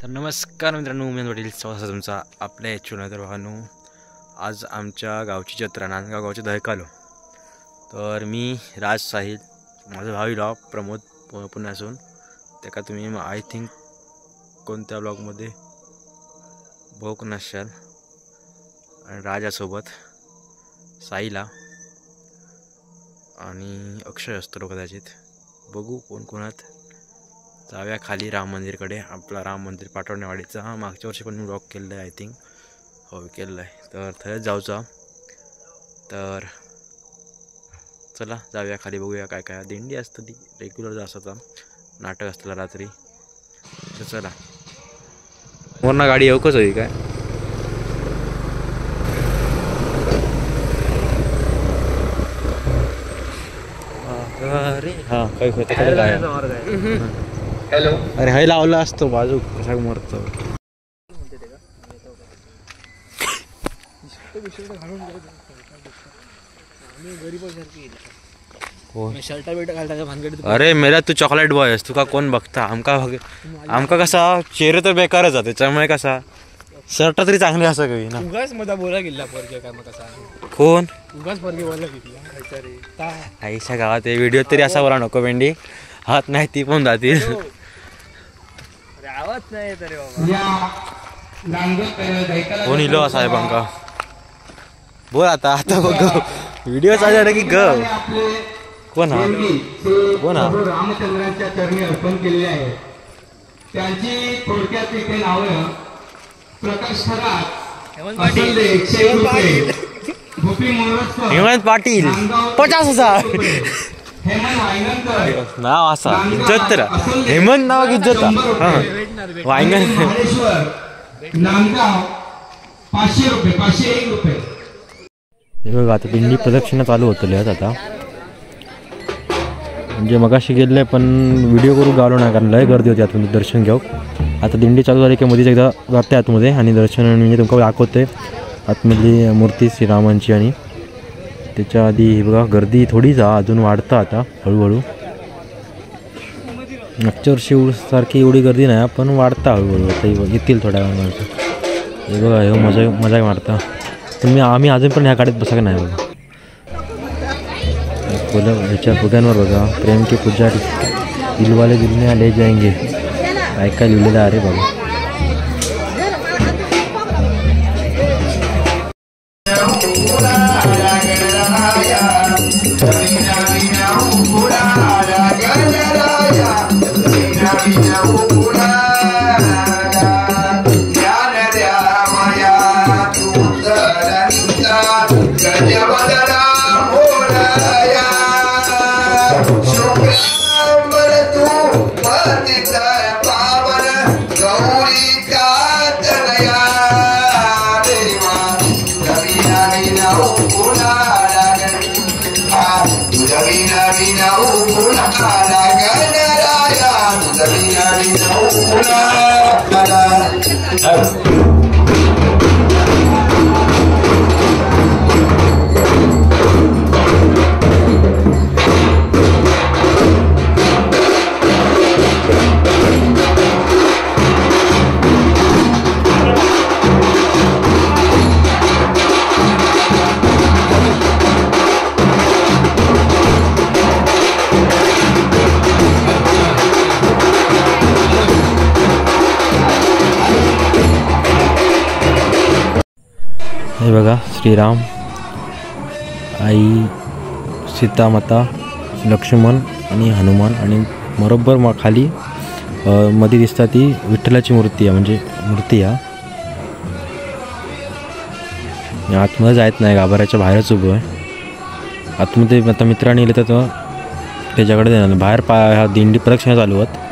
तर नमस्कार मित्रांनो, मी वडील स्वागत तुमचा आपल्या ॲक्च्युअल तर भावांनो, आज आमच्या गावची जत्रा नांदगाव गावची दहकालो. तर मी राज साहिल, माझा भावीला प्रमोद पुण्यासून त्याका तुम्ही आय थिंक कोणत्या ब्लॉगमध्ये बघू नसाल. आणि राजासोबत साईला आणि अक्षय असतो कदाचित. बघू कोण कोणात. जाव्या खाली राम मंदिरकडे. आपला राम मंदिर पाटवणेवाडीचा मागच्या वर्षी पण मी ब्लॉग केलेला आहे, आय थिंक. हो केलेला आहे. तर थंच जाऊचा. तर चला जाऊया खाली, बघूया काय काय दिंडी असतं ती रेग्युलर असतं, नाटक असतं रात्री. तर चला मोरना गाडी येऊकच होई काय. अरे हां काही होतं काय. हॅलो. अरे हाय लावला असतो बाजू कसा मरतो. अरे मेरा तू चॉकलेट बॉय आहेस, तुका कोण बघता. आमका कसा चेहरे तर बेकारच आहे, त्याच्यामुळे कसा शर्ट तरी चांगली असं काही ना. उगाच मला बोला गेला पोरगे काय मग कसा कोण उगाच पोरगे बोला घेतला रे आईच्या गावात व्हिडिओ तरी असा बोला नको. भेंडी हात नाही ती पण जातील. आवाज नाही तरी बाबा कोण इलो साहेबांका बोल. आता आता बघ व्हिडिओ चालू की ग. कोण हा कोण हा रामचंद्रांच्या चरणी अर्पण केलेले आहे. त्यांची थोडक्यात इथे नावं प्रकाश खरात, हेमंत पाटील 50,000 नाव असा इज्जत तर हेमंत नाव इज्जत वांगण. हे बघा आता दिंडी प्रदक्षिणा चालू होतले आता. म्हणजे मगाशी गेले पण व्हिडिओ करू गालो नाही, कारण लय गर्दी होती आतमध्ये दर्शन घेऊ. आता दिंडी चालू झाली की मध्येच एकदा जाते आतमध्ये आणि दर्शन म्हणजे तुमका दाखवते आतमधली मूर्ती श्रीरामांची. आणि त्याच्या आधी हे बघा गर्दी थोडी अजून वाढतं आता हळूहळू. मागच्या वर्षी सारखी एवढी गर्दी नाही पण वाढता हळूहळू. आता येतील थोड्या वेळानंतर. हे बघा हे मजा मारता. पण आम्ही अजून पण ह्या गाडीत बसा नाही बघा. ह्याच्या फुग्यांवर बघा प्रेम के पुजारी दिलवाले दुनिया ले जाएंगे काय काय लिहिलेलं आहे बघा. हे बघा श्रीराम, आई सीतामाता, लक्ष्मण आणि हनुमान. आणि बरोबर खाली मध्ये दिसतात ती विठ्ठलाची मूर्ती आहे, म्हणजे मूर्ती आहे. आतमध्ये जायत नाही, गाभाऱ्याच्या बाहेरच उभं आहे. आतमध्ये आता मित्रांनी येले तर त्याच्याकडे जाणार. बाहेर ह्या दिंडी प्रदक्षिणा चालू आहेत.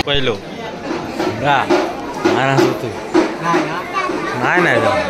पहिलो गा महाराज होतो नाही नाही जाऊ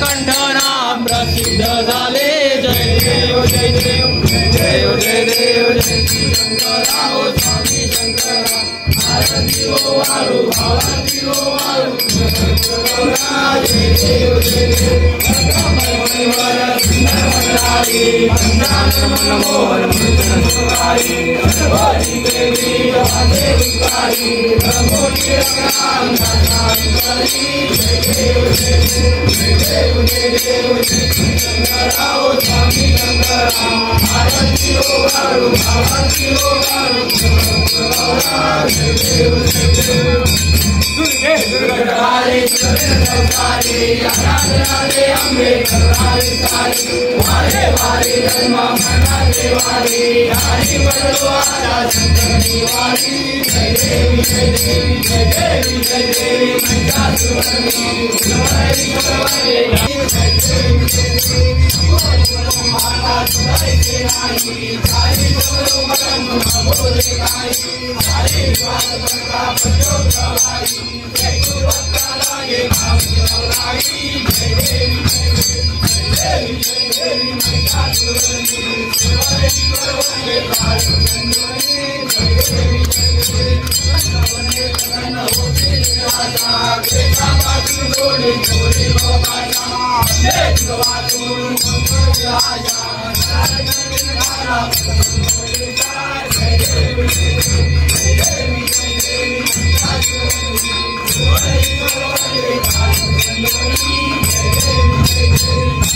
कंठनाम प्रसिद्ध झाले जय देव जय देव देव जय देव जय शंकराओ स्वामी शंकरा आरती ओ वाळू आरती ओ वाळू जय देव जय देव सुखारी पंचानन मनमोहन मंथन सुखारी सर्वोपरि देवी जवाते सुखारी सर्वोपरि रक्षां दातांकरी जय देव जय देव जय देव जय शंकरा ओ स्वामी शंकरा आरती ओ गारू आरती ओ गारू जय देव जय देव दुर्गे दुर्गारी दुर्गारी आराधना दे अम्बे करारी सारी वारे वारे जन्म मना देवारी हरि बलो आजा शंकरी वारी जय देवी जय देवी जय देवी जय देवी मंचासुरनी सुरवरी सुरवरी जय देवी जय देवी माता सुरई के रानी सारी जोरो मरम बोले गाई सारी बात बंदा बजो गवाई जय गुरुवत्ता लागे भाव लाई जय देवी जय देवी जय देवी मंचासुरनी सुरवरी सुरवरी भाव चंद्रनी जय देवी जय देवी सन्नवने कदन होते राजा कृपा बाजू डोले डोले लो बाजा देख गवातू मंगल आजा सारगन धारा जय देवी जय देवी जय देवी मंचासुरनी सुरवरी सुरवरी भाव चंद्रनी जय देवी जय देवी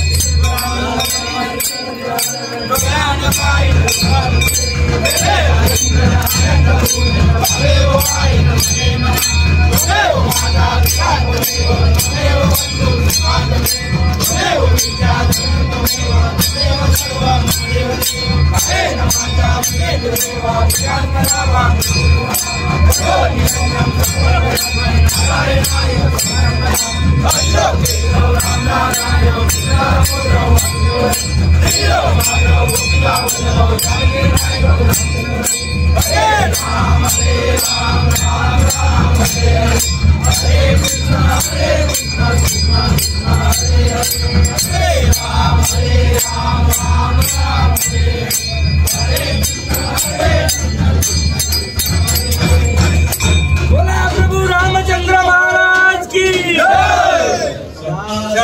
बोला प्रभु रामचंद्र महाराज की जय।